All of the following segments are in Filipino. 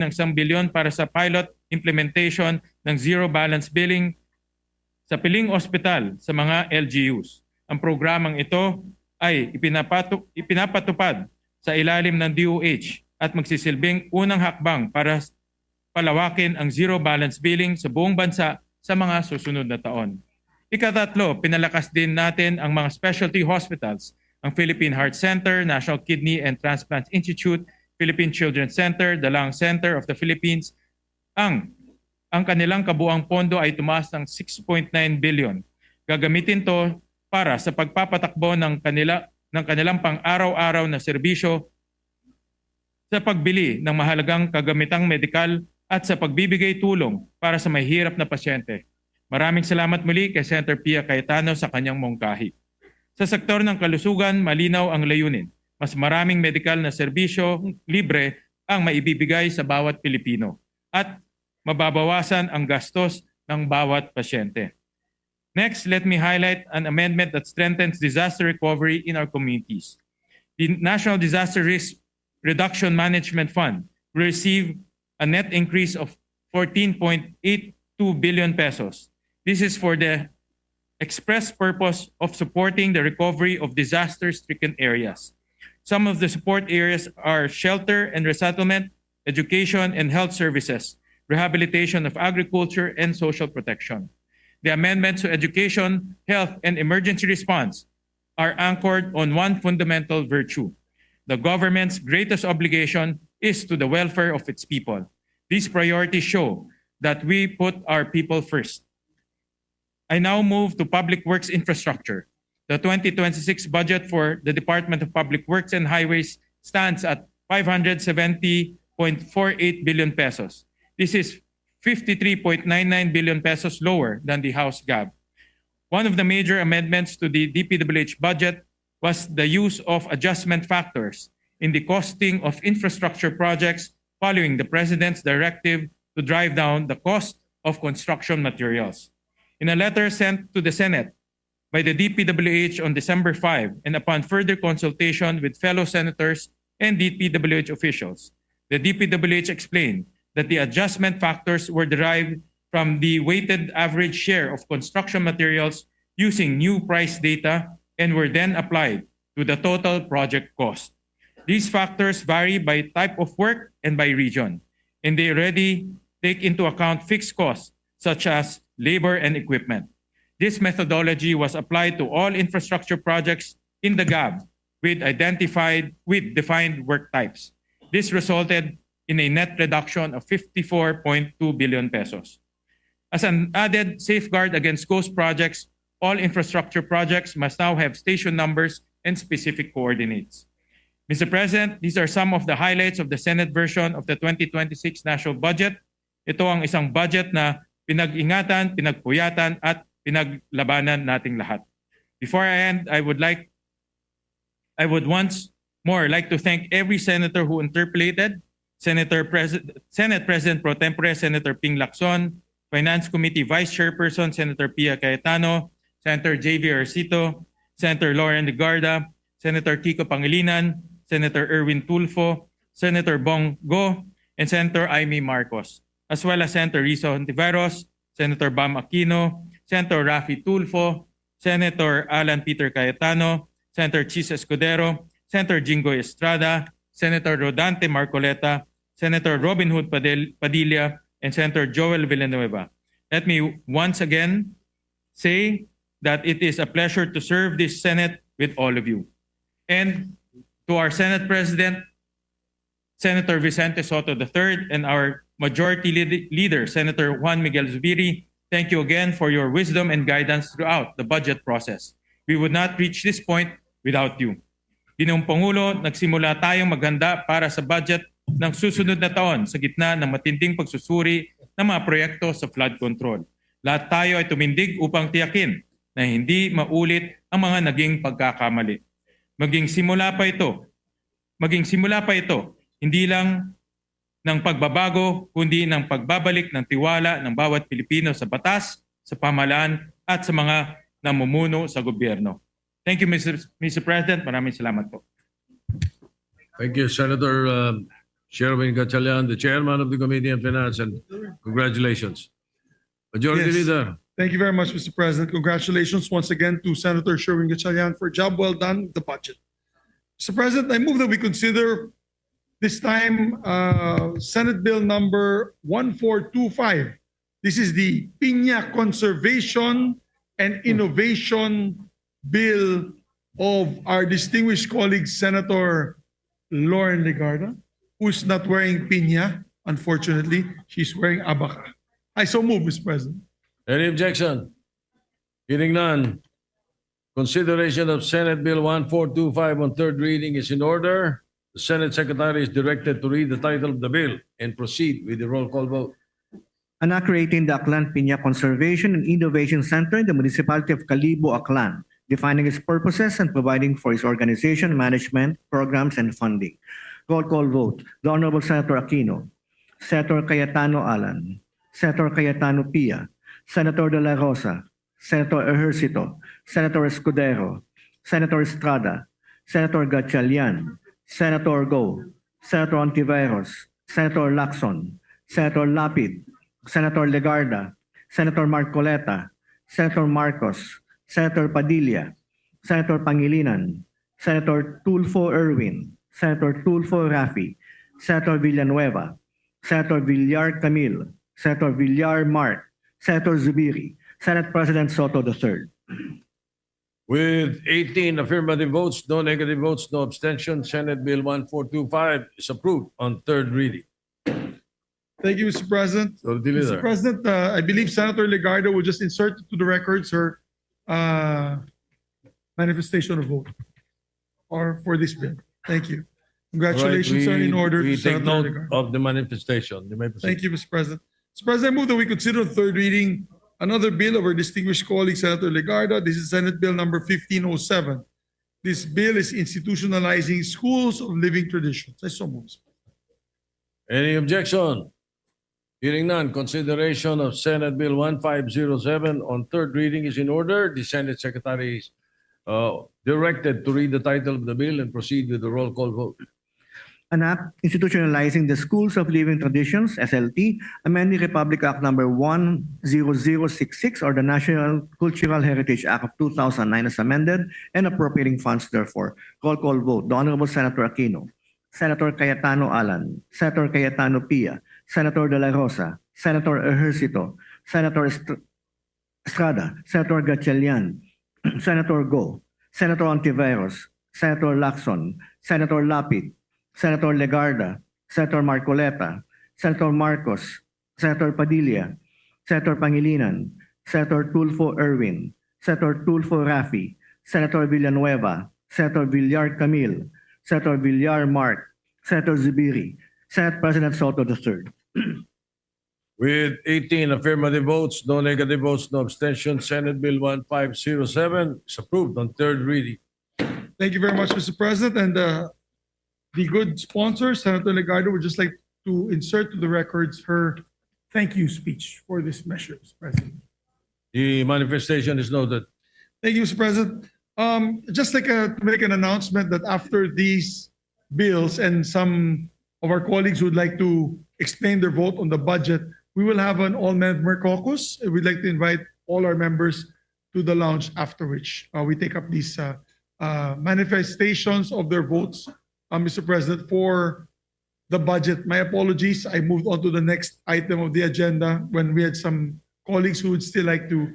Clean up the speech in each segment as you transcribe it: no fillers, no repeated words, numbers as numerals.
ng 1 bilyon para sa pilot implementation ng zero balance billing sa piling ospital sa mga LGUs. Ang programang ito ay ipinapatupad sa ilalim ng DOH at magsisilbing unang hakbang para palawakin ang zero balance billing sa buong bansa sa mga susunod na taon. Ikatatlo, pinalakas din natin ang mga specialty hospitals, ang Philippine Heart Center, National Kidney and Transplant Institute, Philippine Children's Center, the Lung Center of the Philippines. Ang kanilang kabuang pondo ay tumaas ng 6.9 billion. Gagamitin to para sa pagpapatakbo ng kanilang pang-araw-araw na serbisyo sa pagbili ng mahalagang kagamitang medikal at sa pagbibigay tulong para sa mahihirap na pasyente. Maraming salamat muli kay Senator Pia Cayetano sa kanyang mungkahi. Sa sektor ng kalusugan, malinaw ang layunin. Mas maraming medikal na serbisyo libre ang maibibigay sa bawat Pilipino at mababawasan ang gastos ng bawat pasyente. Next, let me highlight an amendment that strengthens disaster recovery in our communities. The National Disaster Risk Reduction Management Fund will receive a net increase of 14.82 billion pesos. This is for the express purpose of supporting the recovery of disaster-stricken areas. Some of the support areas are shelter and resettlement, education and health services, rehabilitation of agriculture, and social protection. The amendments to education, health, and emergency response are anchored on one fundamental virtue. The government's greatest obligation is to the welfare of its people. These priorities show that we put our people first. I now move to Public Works Infrastructure. The 2026 budget for the Department of Public Works and Highways stands at 570.48 billion pesos. This is 53.99 billion pesos lower than the House GAB. One of the major amendments to the DPWH budget was the use of adjustment factors in the costing of infrastructure projects following the President's directive to drive down the cost of construction materials. In a letter sent to the Senate by the DPWH on December 5 and upon further consultation with fellow senators and DPWH officials, the DPWH explained that the adjustment factors were derived from the weighted average share of construction materials using new price data and were then applied to the total project cost. These factors vary by type of work and by region, and they already take into account fixed costs such as labor and equipment. This methodology was applied to all infrastructure projects in the GAB with defined work types. This resulted in a net reduction of 54.2 billion pesos. As an added safeguard against ghost projects, all infrastructure projects must now have station numbers and specific coordinates. Mr. President, these are some of the highlights of the Senate version of the 2026 national budget. Ito ang isang budget na pinag-ingatan, pinagpuyatan at pinaglabanan nating lahat. Before I end, I would once more like to thank every senator who interpolated, Senate President Pro Tempore Senator Ping Lacson, Finance Committee Vice Chairperson Senator Pia Cayetano, Senator J.V. Arcito, Senator Lauren Legarda, Senator Kiko Pangilinan, Senator Erwin Tulfo, Senator Bongo, and Senator Amy Marcos, as well as Senator Rizzo Hontiveros, Senator Bam Aquino, Senator Rafi Tulfo, Senator Alan Peter Cayetano, Senator Chis Escudero, Senator Jingoy Estrada, Senator Rodante Marcoleta, Senator Robin Hood Padilla, and Senator Joel Villanueva. Let me once again say that it is a pleasure to serve this Senate with all of you. And to our Senate President, Senator Vicente Soto III, and our Majority Leader, Senator Juan Miguel Zubiri, thank you again for your wisdom and guidance throughout the budget process. We would not reach this point without you. Ginoong Pangulo, nagsimula tayong maghanda para sa budget ng susunod na taon sa gitna ng matinding pagsusuri ng mga proyekto sa flood control. Lahat tayo ay tumindig upang tiyakin na hindi maulit ang mga naging pagkakamali. Maging simula pa ito, hindi lang ng pagbabago, kundi ng pagbabalik ng tiwala ng bawat Pilipino sa batas, sa pamahalaan, at sa mga namumuno sa gobyerno. Thank you, Mr. President. Maraming salamat po. Thank you, Senator Sherwin Gatchalian, the chairman of the Committee on Finance, and congratulations. Majority Yes. Leader. Thank you very much, Mr. President. Congratulations once again to Senator Sherwin Gatchalian for a job well done with the budget. Mr. President, I move that we consider this time Senate Bill number 1425. This is the Piña Conservation and Innovation Bill of our distinguished colleague, Senator Lauren Legarda, who's not wearing piña, unfortunately. She's wearing abaca. I so move, Mr. President. Any objection? Hearing none. Consideration of Senate Bill 1425 on third reading is in order. The Senate Secretary is directed to read the title of the bill and proceed with the roll call vote. An act creating the Aklan Piña Conservation and Innovation Center in the municipality of Calibo, Aklan, defining its purposes and providing for its organization, management, programs, and funding. Roll call vote. The Honorable Senator Aquino, Senator Cayetano Alan, Senator Cayetano Pia, Senator De La Rosa, Senator Ejercito, Senator Escudero, Senator Estrada, Senator Gatchalian, Senator Go, Senator Ontiveros, Senator Lacson, Senator Lapid, Senator Legarda, Senator Marcoleta, Senator Marcos, Senator Padilla, Senator Pangilinan, Senator Tulfo Erwin, Senator Tulfo Rafi, Senator Villanueva, Senator Villar Camille, Senator Villar Mark, Senator Zubiri, Senate President Soto III. With 18 affirmative votes, no negative votes, no abstention, Senate Bill 1425 is approved on third reading. Thank you, Mr. President. Majority Mr. Leader. President, I believe Senator Legarda will just insert to the records her manifestation of vote or for this bill. Thank you. Congratulations All are right, in order we to take Senator note Legarda. of the manifestation. You may proceed. Thank you, Mr. President. Mr. President, I move that we consider on third reading another bill of our distinguished colleague, Senator Legarda. This is Senate Bill number 1507. This bill is institutionalizing schools of living traditions. I so move. Any objection? Hearing none, consideration of Senate Bill 1507 on third reading is in order. The Senate Secretary is directed to read the title of the bill and proceed with the roll call vote. An act institutionalizing the Schools of Living Traditions, SLT, amending Republic Act number 10066 or the National Cultural Heritage Act of 2009 as amended and appropriating funds therefore. Roll call vote. The Honorable Senator Aquino, Senator Cayetano Alan, Senator Cayetano Pia, Senator De La Rosa, Senator Ejercito, Senator Estrada, Senator Gatchalian, Senator Go, Senator Ontiveros, Senator Lacson, Senator Lapid, Senator Legarda, Senator Marcoleta, Senator Marcos, Senator Padilla, Senator Pangilinan, Senator Tulfo Erwin, Senator Tulfo Rafi, Senator Villanueva, Senator Villar Camille, Senator Villar Mark, Senator Zubiri, Senate President Soto III. With 18 affirmative votes, no negative votes, no abstention, Senate Bill 1507 is approved on third reading. Thank you very much, Mr. President. And the good sponsor, Senator Legarda, would just like to insert to the records her thank you speech for this measure, Mr. President. The manifestation is noted. Thank you, Mr. President. Just like to make an announcement that after these bills and some of our colleagues would like to explain their vote on the budget, we will have an all-member caucus. We'd like to invite all our members to the lounge after which we take up these manifestations of their votes, Mr. President, for the budget. My apologies. I moved on to the next item of the agenda when we had some colleagues who would still like to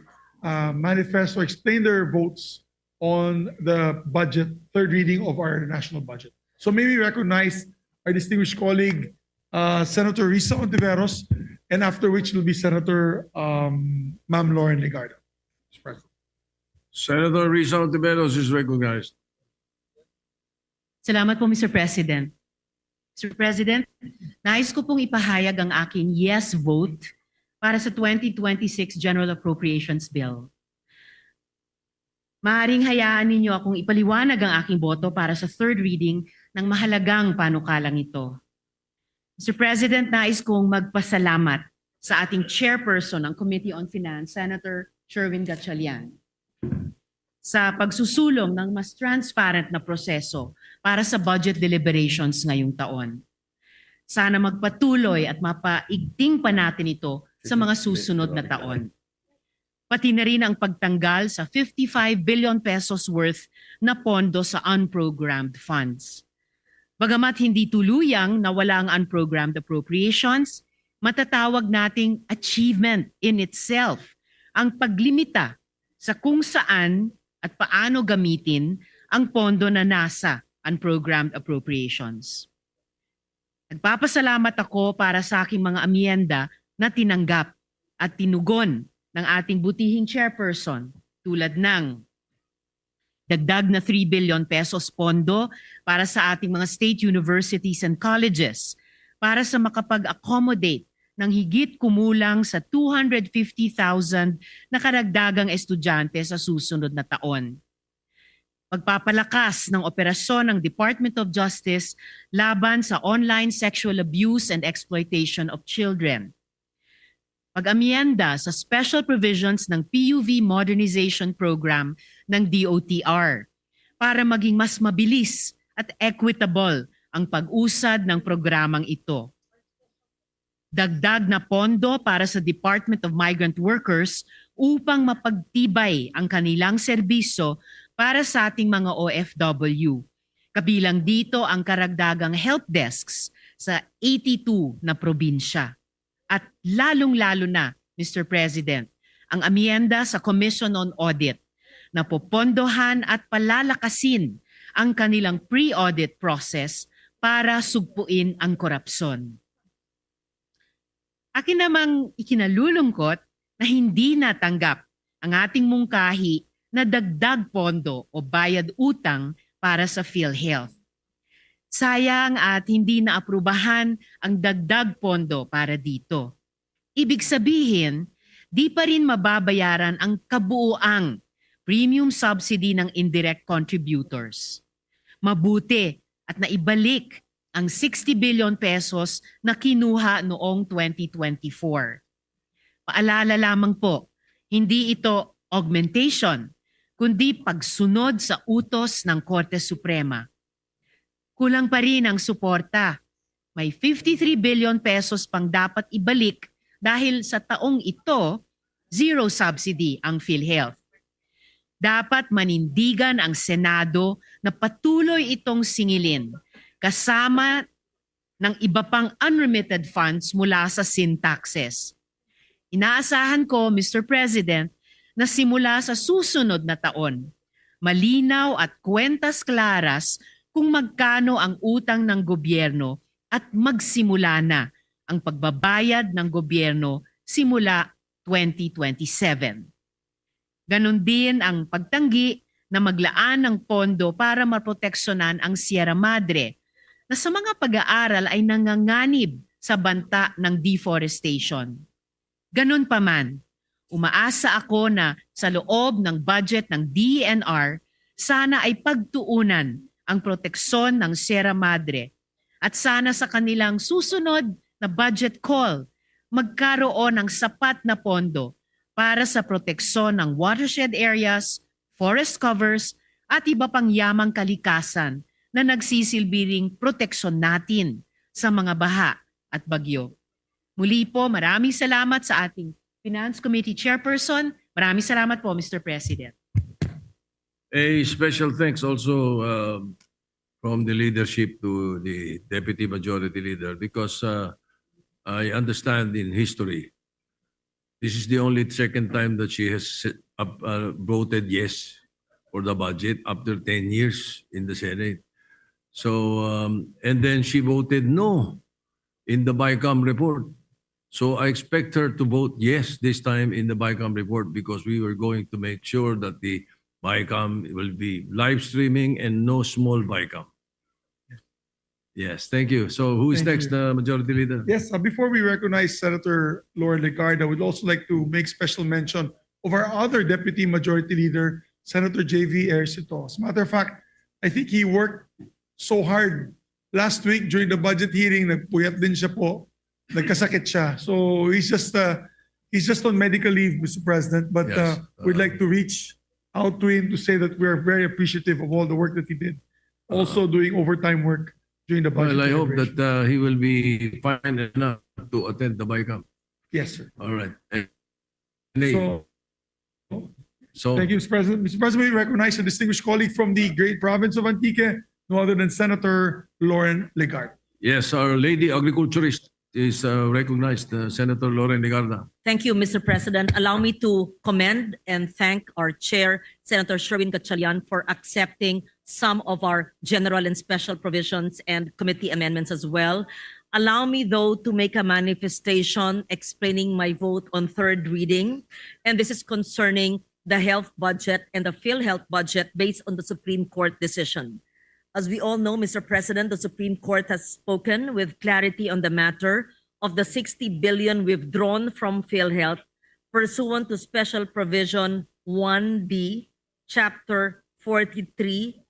manifest or explain their votes on the budget, third reading of our national budget. So may we recognize our distinguished colleague, Senator Risa Ontiveros, and after which will be Senator Ma'am Lauren Legarda. Mr. President. Senator Risa Ontiveros is recognized. Salamat po, Mr. President. Mr. President, nais ko pong ipahayag ang aking yes vote para sa 2026 General Appropriations Bill. Maaaring hayaan ninyo akong ipaliwanag ang aking boto para sa third reading ng mahalagang panukalang ito. Mr. President, nais kong magpasalamat sa ating chairperson ng Committee on Finance, Senator Sherwin Gatchalian, sa pagsusulong ng mas transparent na proseso para sa budget deliberations ngayong taon. Sana magpatuloy at mapaigting pa natin ito sa mga susunod na taon. Pati na rin ang pagtanggal sa 55 billion pesos worth na pondo sa unprogrammed funds. Bagamat hindi tuluyang nawala ang unprogrammed appropriations, matatawag nating achievement in itself ang paglimita sa kung saan at paano gamitin ang pondo na nasa unprogrammed appropriations. Nagpapasalamat ako para sa aking mga amyenda na tinanggap at tinugon ng ating butihing chairperson tulad ng dagdag na 3 billion pesos pondo para sa ating mga state universities and colleges para sa makapag-accommodate ng higit kumulang sa 250,000 na karagdagang estudyante sa susunod na taon. Pagpapalakas ng operasyon ng Department of Justice laban sa online sexual abuse and exploitation of children. Pag-amyenda sa special provisions ng PUV Modernization Program ng DOTR para maging mas mabilis at equitable ang pag-usad ng programang ito. Dagdag na pondo para sa Department of Migrant Workers upang mapagtibay ang kanilang serbisyo para sa ating mga OFW. Kabilang dito ang karagdagang help desks sa 82 na probinsya. At lalong-lalo na, Mr. President, ang amyenda sa Commission on Audit na popondohan at palalakasin ang kanilang pre-audit process para sugpuin ang korupsyon. Akin namang ikinalulungkot na hindi natanggap ang ating mungkahi na dagdag pondo o bayad utang para sa PhilHealth. Sayang at hindi naaprubahan ang dagdag pondo para dito. Ibig sabihin, di pa rin mababayaran ang kabuuang premium subsidy ng indirect contributors. Mabuti at naibalik ang 60 billion pesos na kinuha noong 2024. Paalala lamang po, hindi ito augmentation, kundi pagsunod sa utos ng Korte Suprema. Kulang pa rin ang suporta. May 53 billion pesos pang dapat ibalik dahil sa taong ito, zero subsidy ang PhilHealth. Dapat manindigan ang Senado na patuloy itong singilin kasama ng iba pang unremitted funds mula sa sin taxes. Inaasahan ko, Mr. President, na simula sa susunod na taon, malinaw at kwentas klaras kung magkano ang utang ng gobyerno at magsimula na ang pagbabayad ng gobyerno simula 2027. Ganon din ang pagtanggi na maglaan ng pondo para maproteksyonan ang Sierra Madre na sa mga pag-aaral ay nanganganib sa banta ng deforestation. Ganon pa man, umaasa ako na sa loob ng budget ng DENR, sana ay pagtuunan ang proteksyon ng Sierra Madre at sana sa kanilang susunod na budget call, magkaroon ng sapat na pondo para sa proteksyon ng watershed areas, forest covers at iba pang yamang kalikasan na nagsisilbing proteksyon natin sa mga baha at bagyo. Muli po, maraming salamat sa ating Finance Committee Chairperson. Maraming salamat po, Mr. President. A special thanks also from the leadership to the Deputy Majority Leader because I understand in history, this is the only second time that she has voted yes for the budget after 10 years in the Senate. So, and then she voted no in the BICAM report. So I expect her to vote yes this time in the BICAM report because we were going to make sure that the BICAM will be live streaming and no small BICAM. Yes, thank you. So who is Thank next, Majority Leader? Yes, before we recognize Senator Laura Legarda, we'd also like to make special mention of our other Deputy Majority Leader, Senator J.V. Ercito. As a matter of fact, I think he worked so hard last week during the budget hearing. Nagpuyat din siya po. Nagkasakit siya. So he's just on medical leave, Mr. President. But Yes. we'd like to reach out to him to say that we are very appreciative of all the work that he did. Also doing overtime work during the budget. Well, I hope deliberation. that he will be fine enough to attend the BICAM. Yes, sir. All right. So, So, thank you, Mr. President. Mr. President, we recognize a distinguished colleague from the great province of Antique, no other than Senator Lauren Legarde. yes, our lady agriculturist is recognized, Senator Lauren Legarda. Thank you, Mr. President. Allow me to commend and thank our chair, Senator Sherwin Gatchalian, for accepting some of our general and special provisions and committee amendments as well. Allow me, though, to make a manifestation explaining my vote on third reading. And this is concerning the health budget and the PhilHealth budget based on the Supreme Court decision. As we all know, Mr. President, the Supreme Court has spoken with clarity on the matter of the 60 billion withdrawn from PhilHealth pursuant to Special Provision 1D, Chapter 43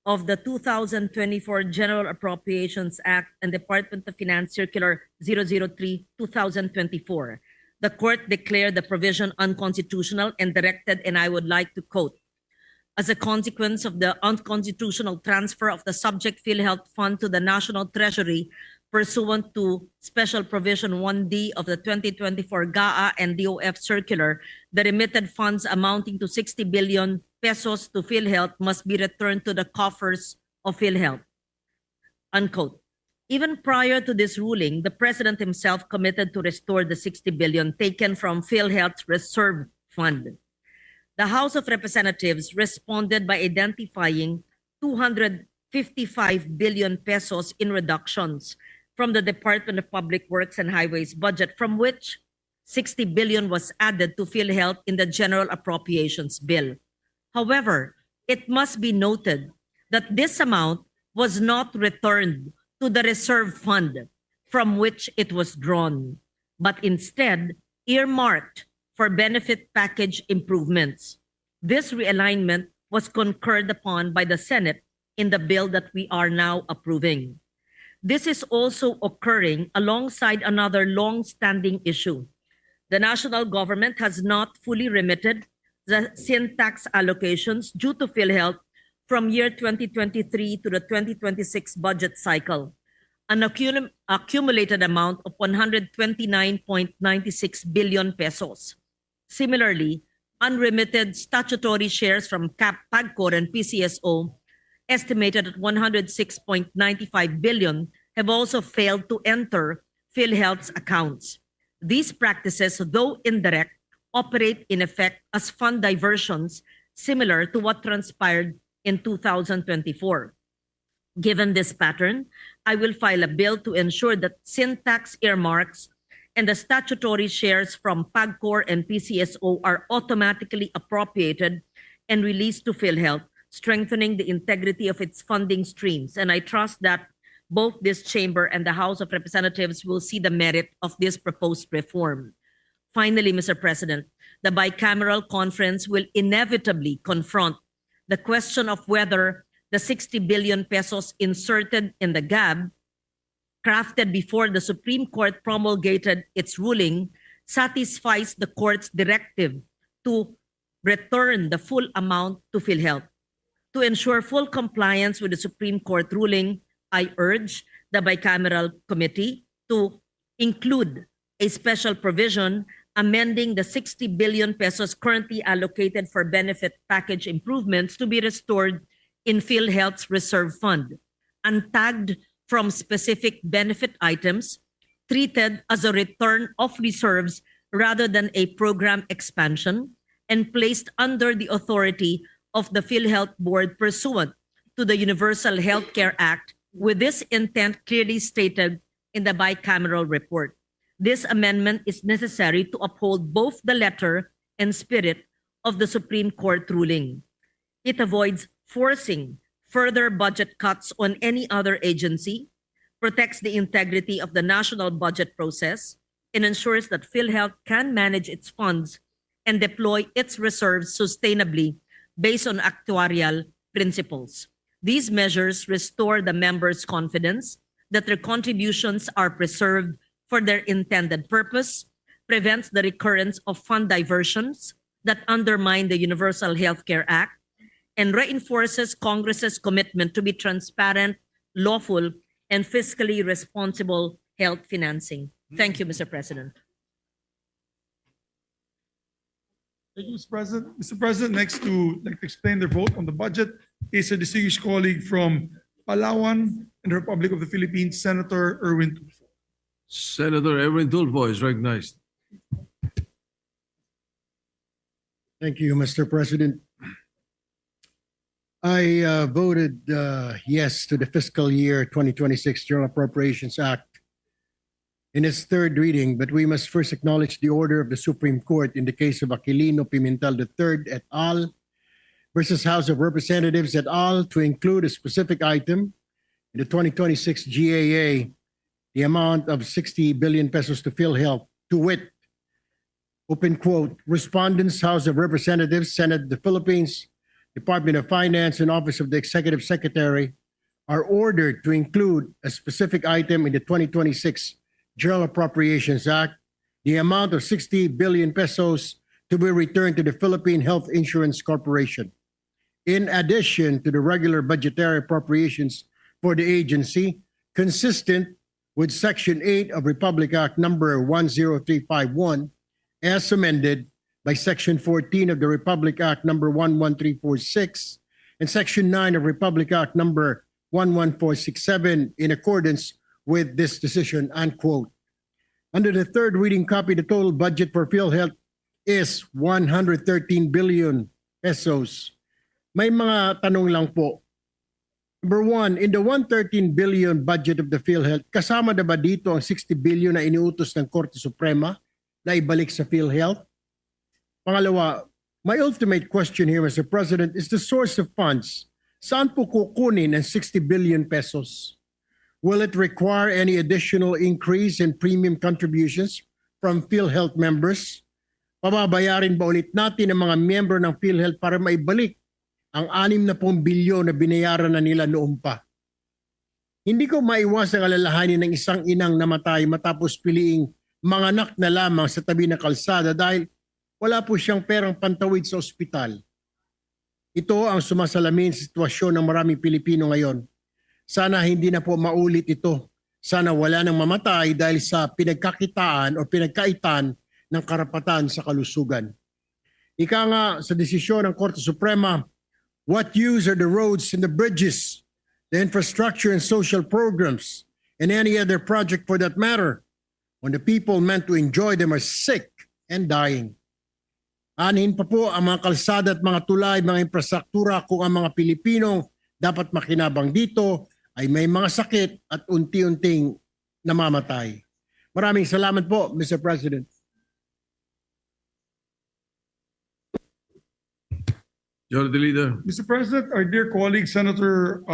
of the 2024 General Appropriations Act and Department of Finance Circular 003-2024. The court declared the provision unconstitutional and directed, and I would like to quote, as a consequence of the unconstitutional transfer of the subject PhilHealth Fund to the National Treasury pursuant to Special Provision 1D of the 2024 GAA and DOF Circular, the remitted funds amounting to 60 billion pesos to PhilHealth must be returned to the coffers of PhilHealth. Unquote. Even prior to this ruling, the President himself committed to restore the 60 billion taken from PhilHealth's reserve fund. The House of Representatives responded by identifying 255 billion pesos in reductions from the Department of Public Works and Highways budget, from which 60 billion was added to PhilHealth in the General Appropriations Bill. However, it must be noted that this amount was not returned to the reserve fund from which it was drawn, but instead earmarked for benefit package improvements. This realignment was concurred upon by the Senate in the bill that we are now approving. This is also occurring alongside another long-standing issue. The national government has not fully remitted the syntax allocations due to PhilHealth from year 2023 to the 2026 budget cycle, an accumulated amount of 129.96 billion pesos. Similarly, unremitted statutory shares from PAGCOR and PCSO, estimated at 106.95 billion, have also failed to enter PhilHealth's accounts. These practices, though indirect, operate in effect as fund diversions similar to what transpired in 2024. Given this pattern, I will file a bill to ensure that syntax earmarks and the statutory shares from PAGCOR and PCSO are automatically appropriated and released to PhilHealth, strengthening the integrity of its funding streams. And I trust that both this chamber and the House of Representatives will see the merit of this proposed reform. Finally, Mr. President, the bicameral conference will inevitably confront the question of whether the 60 billion pesos inserted in the GAB, crafted before the Supreme Court promulgated its ruling, satisfies the court's directive to return the full amount to PhilHealth. To ensure full compliance with the Supreme Court ruling, I urge the bicameral committee to include a special provision amending the 60 billion pesos currently allocated for benefit package improvements to be restored in PhilHealth's reserve fund, untagged from specific benefit items, treated as a return of reserves rather than a program expansion, and placed under the authority of the PhilHealth Board pursuant to the Universal Healthcare Act, with this intent clearly stated in the bicameral report. This amendment is necessary to uphold both the letter and spirit of the Supreme Court ruling. It avoids forcing further budget cuts on any other agency, protects the integrity of the national budget process, and ensures that PhilHealth can manage its funds and deploy its reserves sustainably based on actuarial principles. These measures restore the members' confidence that their contributions are preserved for their intended purpose, prevents the recurrence of fund diversions that undermine the Universal Healthcare Act, and reinforces Congress's commitment to be transparent, lawful, and fiscally responsible health financing. Thank you, Mr. President. Thank you, Mr. President. Mr. President, next to explain their vote on the budget is a distinguished colleague from Palawan and the Republic of the Philippines, Senator Erwin Tulfo. Senator Erwin Tulfo is recognized. Thank you, Mr. President. I voted yes to the fiscal year 2026 General Appropriations Act in its third reading, but we must first acknowledge the order of the Supreme Court in the case of Aquilino Pimentel III et al. Versus House of Representatives et al. To include a specific item in the 2026 GAA, the amount of 60 billion pesos to PhilHealth, to wit, open quote, respondents, House of Representatives, Senate of the Philippines, Department of Finance, and Office of the Executive Secretary are ordered to include a specific item in the 2026 General Appropriations Act, the amount of 60 billion pesos to be returned to the Philippine Health Insurance Corporation. In addition to the regular budgetary appropriations for the agency, consistent with Section 8 of Republic Act number 10351, as amended by Section 14 of the Republic Act number 11346 and Section 9 of Republic Act number 11467 in accordance with this decision, unquote. Under the third reading copy, the total budget for PhilHealth is 113 billion pesos. May mga tanong lang po. Number one, in the 113 billion budget of the PhilHealth, kasama na ba dito ang 60 billion na iniutos ng Korte Suprema na ibalik sa PhilHealth? Pangalawa, my ultimate question here, Mr. President, is the source of funds. Saan po kukunin ang 60 billion pesos? Will it require any additional increase in premium contributions from PhilHealth members? Pababayarin ba ulit natin ang mga miyembro ng PhilHealth para maibalik ang 60 bilyon na binayaran na nila noon pa? Hindi ko maiwas ang alalahanin ng isang inang namatay matapos piliing manganak na lamang sa tabi ng kalsada dahil wala po siyang perang pantawid sa ospital. Ito ang sumasalamin sa sitwasyon ng maraming Pilipino ngayon. Sana hindi na po maulit ito. Sana wala nang mamatay dahil sa pinagkakitaan o pinagkaitan ng karapatan sa kalusugan. Ika nga sa desisyon ng Korte Suprema, what use are the roads and the bridges, the infrastructure and social programs, and any other project for that matter, when the people meant to enjoy them are sick and dying? Aanhin pa po ang mga kalsada at mga tulay, mga infrastruktura kung ang mga Pilipinong dapat makinabang dito ay may mga sakit at unti-unting namamatay. Maraming salamat po, Mr. President. Majority Leader. Mr. President, our dear colleague, Senator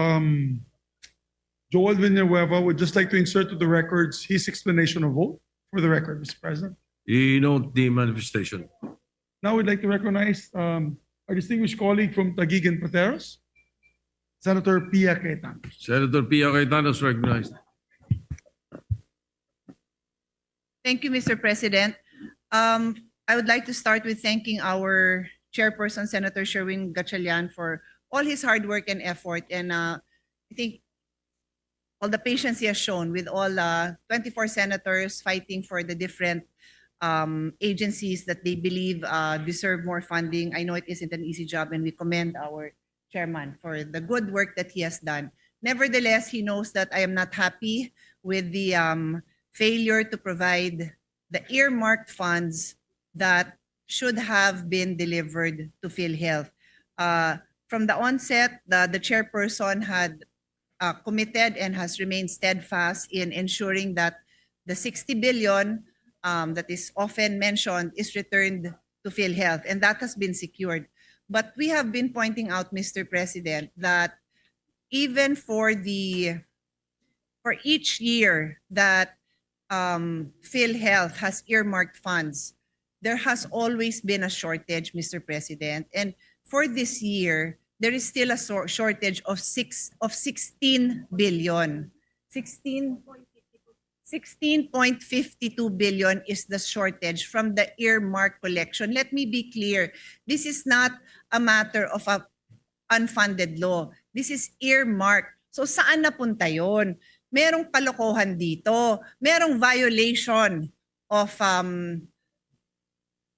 Joel Villanueva would just like to insert to the records his explanation of vote for the record, Mr. President. Note the manifestation. Now we'd like to recognize our distinguished colleague from Taguig and Pateros, Senator Pia Cayetano. Senator Pia Cayetano is recognized. Thank you, Mr. President. I would like to start with thanking our chairperson, Senator Sherwin Gatchalian, for all his hard work and effort. And I think all the patience he has shown with all 24 senators fighting for the different agencies that they believe deserve more funding. I know it isn't an easy job, and we commend our chairman for the good work that he has done. Nevertheless, he knows that I am not happy with the failure to provide the earmarked funds that should have been delivered to PhilHealth. From the onset, the chairperson had committed and has remained steadfast in ensuring that the 60 billion that is often mentioned is returned to PhilHealth, and that has been secured. But we have been pointing out, Mr. President, that even for each year that PhilHealth has earmarked funds, there has always been a shortage, Mr. President. And for this year, there is still a shortage of 16 billion. 16.52 billion is the shortage from the earmark collection. Let me be clear. This is not a matter of a unfunded law. This is earmark. So saan napunta yon? merong kalokohan dito. Merong violation of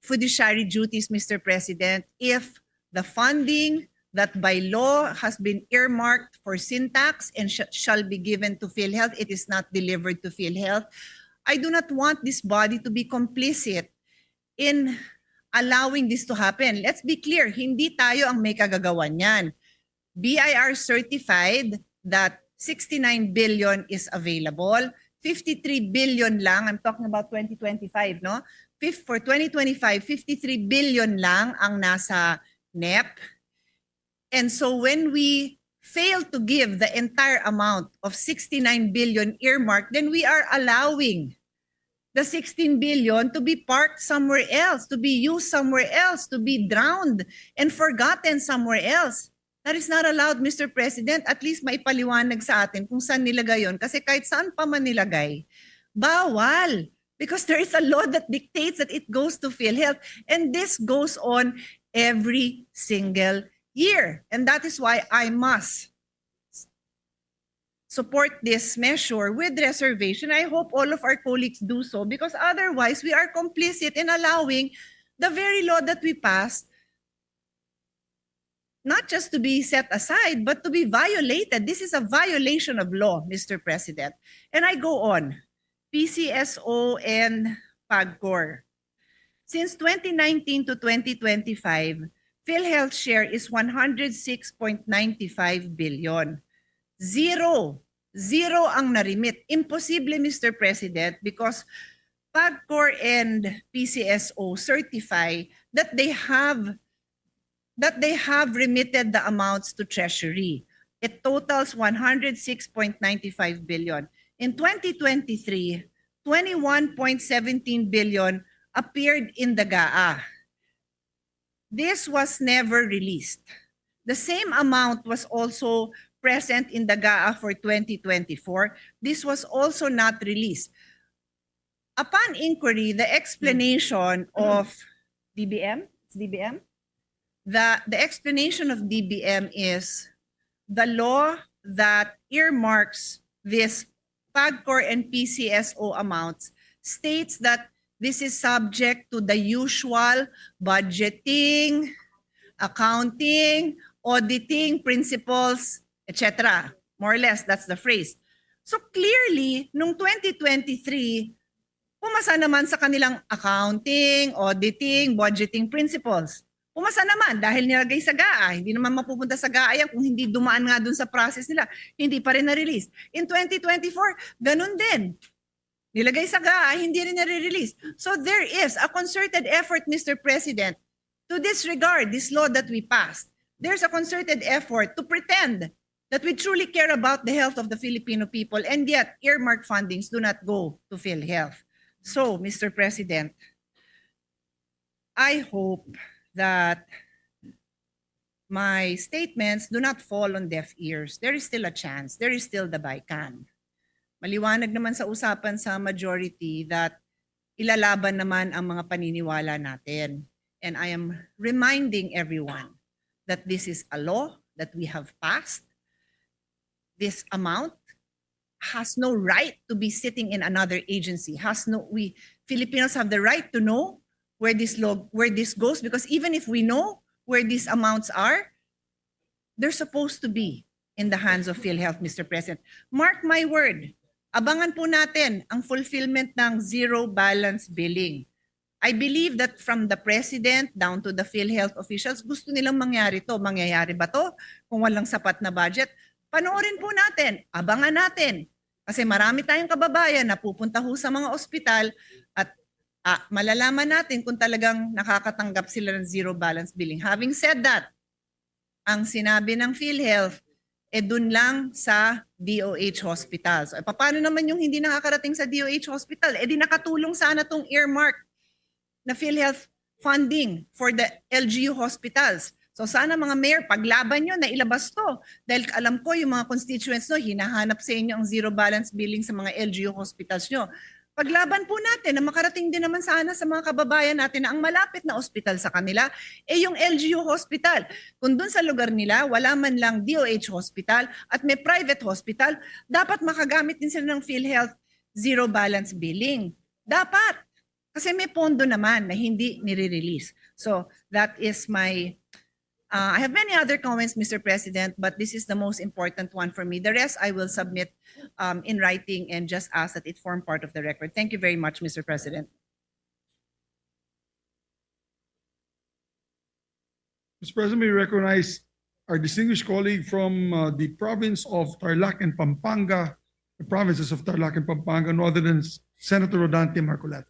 fiduciary duties, Mr. President, if the funding that by law has been earmarked for syntax and shall be given to PhilHealth, it is not delivered to PhilHealth. I do not want this body to be complicit in allowing this to happen. Let's be clear, hindi tayo ang may kagagawan niyan. BIR certified that 69 billion is available. 53 billion lang, I'm talking about 2025, no? For 2025, 53 billion lang ang nasa NEP. And so when we fail to give the entire amount of 69 billion earmarked, then we are allowing the 16 billion to be parked somewhere else, to be used somewhere else, to be drowned and forgotten somewhere else. That is not allowed, Mr. President. At least maipaliwanag sa atin kung saan nilagay yon. Kasi kahit saan pa man nilagay, bawal. Because there is a law that dictates that it goes to PhilHealth. And this goes on every single year. And that is why I must support this measure with reservation. I hope all of our colleagues do so, because otherwise we are complicit in allowing the very law that we passed not just to be set aside, but to be violated. This is a violation of law, Mr. President. And I go on. PCSO and PAGCOR. Since 2019 to 2025, PhilHealth share is 106.95 billion. Zero ang narimit. Imposible, Mr. President, because PAGCOR and PCSO certify that they have remitted the amounts to Treasury. It totals 106.95 billion. In 2023, 21.17 billion appeared in the GAA. This was never released. The same amount was also present in the GAA for 2024. This was also not released. Upon inquiry, the explanation of DBM, the explanation of DBM is the law that earmarks this PAGCOR and PCSO amounts states that this is subject to the usual budgeting, accounting, auditing principles, etc. More or less, that's the phrase. So clearly, nung 2023, pumasa naman sa kanilang accounting, auditing, budgeting principles. Pumasa naman dahil nilagay sa GAA. Hindi naman mapupunta sa GAA yan kung hindi dumaan nga dun sa process nila. Hindi pa rin na-release. In 2024, ganun din. Nilagay sa GAA, hindi rin na-release. So there is a concerted effort, Mr. President, to disregard this law that we passed. There's a concerted effort to pretend that we truly care about the health of the Filipino people, and yet earmark fundings do not go to PhilHealth. So, Mr. President, I hope that my statements do not fall on deaf ears. There is still a chance. There is still the BICAN. Maliwanag naman sa usapan sa majority that ilalaban naman ang mga paniniwala natin. And I am reminding everyone that this is a law that we have passed. This amount has no right to be sitting in another agency. We Filipinos have the right to know where this goes, because even if we know where these amounts are, they're supposed to be in the hands of PhilHealth, Mr. President. Mark my word, abangan po natin ang fulfillment ng zero balance billing. I believe that from the President down to the PhilHealth officials, gusto nilang mangyari to. Mangyayari ba to kung walang sapat na budget? Panoorin po natin, abangan natin. Kasi marami tayong kababayan na pupunta ho sa mga ospital at malalaman natin kung talagang nakakatanggap sila ng zero balance billing. Having said that, ang sinabi ng PhilHealth, dun lang sa DOH hospitals. Paano naman yung hindi nakakarating sa DOH hospital? Di nakatulong sana tong earmark na PhilHealth funding for the LGU hospitals. So sana mga mayor, paglaban nyo na ilabas to. Dahil alam ko yung mga constituents no, hinahanap sa inyo ang zero balance billing sa mga LGU hospitals nyo. Paglaban po natin na makarating din naman sana sa mga kababayan natin na ang malapit na ospital sa kanila yung LGU hospital. Kung dun sa lugar nila, wala man lang DOH hospital at may private hospital, dapat makagamit din sila ng PhilHealth zero balance billing. Dapat. Kasi may pondo naman na hindi nire-release. So that is my I have many other comments, Mr. President, but this is the most important one for me. The rest I will submit in writing and just ask that it form part of the record. Thank you very much, Mr. President. Mr. President, we recognize our distinguished colleague from the province of Tarlac and Pampanga, the provinces of Tarlac and Pampanga, no other than Senator Rodante Marcoleta.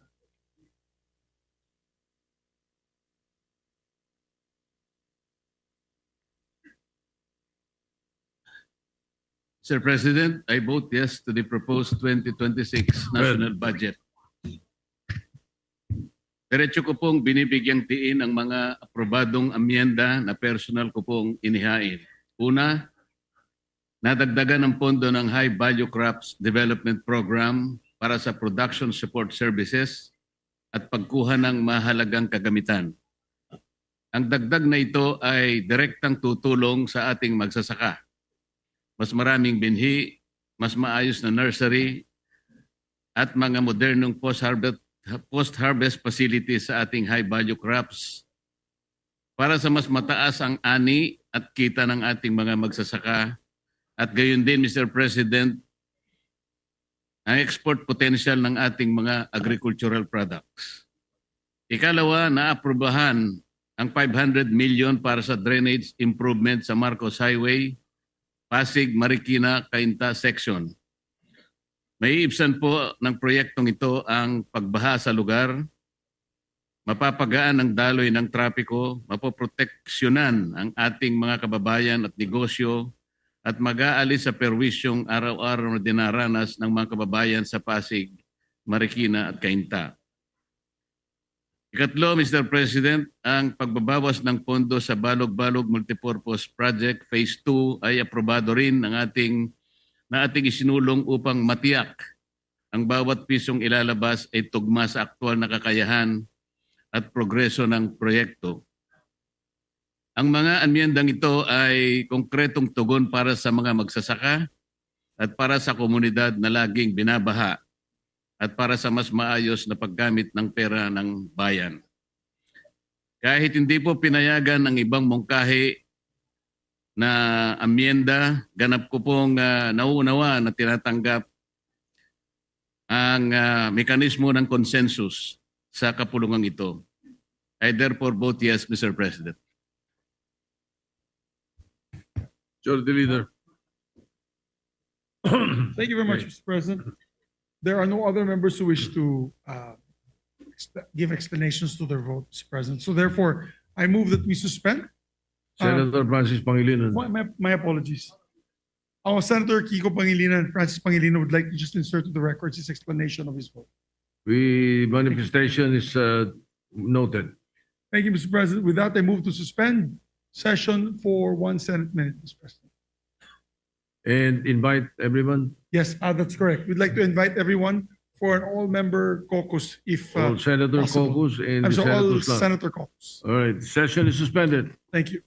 Mr. President, I vote yes to the proposed 2026 national budget. Diretso ko pong binibigyang tiin ang mga aprobadong amyenda na personal ko pong inihain. Una, nadagdagan ng pondo ng High Value Crops Development Program para sa production support services at pagkuha ng mahalagang kagamitan. Ang dagdag na ito ay direktang tutulong sa ating magsasaka. Mas maraming binhi, mas maayos na nursery, at mga modernong post-harvest facilities sa ating high-value crops para sa mas mataas ang ani at kita ng ating mga magsasaka. At gayon din, Mr. President, ang export potential ng ating mga agricultural products. Ikalawa, naaprubahan ang 500 million para sa drainage improvement sa Marcos Highway, Pasig, Marikina, Cainta section. May ibsan po ng proyektong ito ang pagbaha sa lugar, mapapagaan ang daloy ng trapiko, mapoproteksyonan ang ating mga kababayan at negosyo, at mag-aalis sa perwisyong araw-araw na dinaranas ng mga kababayan sa Pasig, Marikina at Cainta. Ikatlo, Mr. President, ang pagbabawas ng pondo sa Balog-Balog Multipurpose Project Phase 2 ay aprobado rin na ating isinulong upang matiyak ang bawat pisong ilalabas ay tugma sa aktual na kakayahan at progreso ng proyekto. Ang mga amyendang ito ay konkretong tugon para sa mga magsasaka at para sa komunidad na laging binabaha at para sa mas maayos na paggamit ng pera ng bayan. Kahit hindi po pinayagan ng ibang mungkahi na amyenda, ganap ko pong nauunawa na tinatanggap ang mekanismo ng consensus sa kapulungan ito. I therefore vote yes, Mr. President. Majority Leader. Thank you very much, Mr. President. There are no other members who wish to give explanations to their vote, Mr. President. So therefore, I move that we suspend. Senator Francis Pangilinan. My apologies. Our Senator Kiko Pangilinan and Francis Pangilinan would like to just insert to the records his explanation of his vote. Manifestation is noted. Thank you, Mr. President. With that, I move to suspend session for 1 Senate minute, Mr. President. And invite everyone, Yes, that's correct. We'd like to invite everyone for an all-member caucus if all Senator possible. caucus and I'm the sorry, all Senators. Senator caucus. All right, session is suspended. Thank you.